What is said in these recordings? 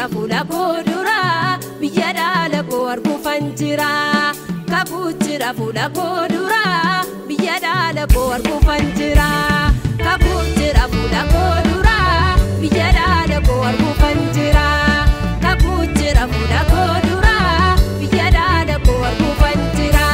jira fuula koo dura biyya dhaala koo arguufan jira. Kakuu jira fuula koo dura biyya dhaala koo arguufan jira. Kakuu jira fuula koo dura biyya dhaala koo arguufan jira. Kakuu jira fuula koo dura biyya dhaala koo arguufan jira.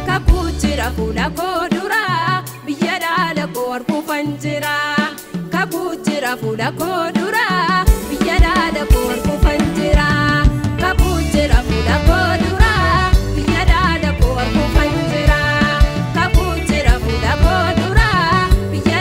Kakuu jira fuula koo dura biyya dhaala koo arguufan jira. Kakuu jira fuula koo dura biyya dhaala koo arguufan jira. Kakuu jira fuula koo dura biyya dhaala koo arguufan jira. Kakuu jira fuula koo dura biyya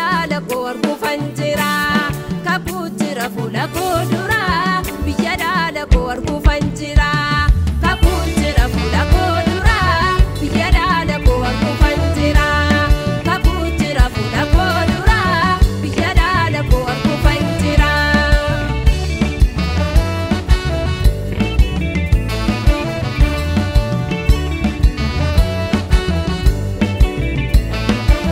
dhaala koo arguufan jira. Kakuu jira fuula koo dura biyya dhaala koo arguufan jira. Kakuu jira fuula koo dura biyya dhaala koo arguufan jira. Kakuu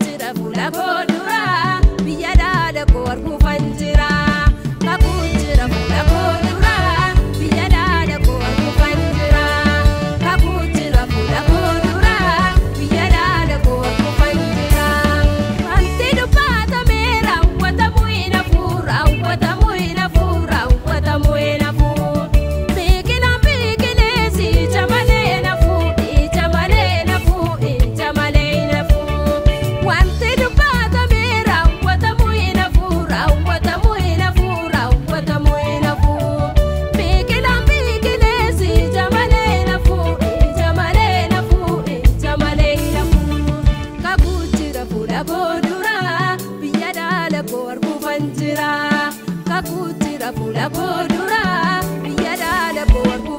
jira fuula koo dura biyya dhaala koo arguufan jira. Kakuu jira fuula koo dura biyya dhaala koo arguufan jira. Kakuu jira fuula koo dura biyya dhaala koo arguufan jira. Wanti dubbatame raawwatamu hin hafu, raawwatamu hin hafu, raawwatamu hin hafu. Biqilaan biqilees ija malee hin hafu, ija malee hin hafu, ija malee hin hafu. Wanti dubbatame raawwatamu hin hafu, raawwatamu hin hafu, raawwatamu hin hafu. Biqilaan biqilees ija malee hin hafu, ija malee hin hafu, ija malee hin hafu. Kakuu jira fuula koo dura biyya dhaala koo arguufan jira. Kakuu jira fuula koo dura biyya dhaala koo arguufan jira.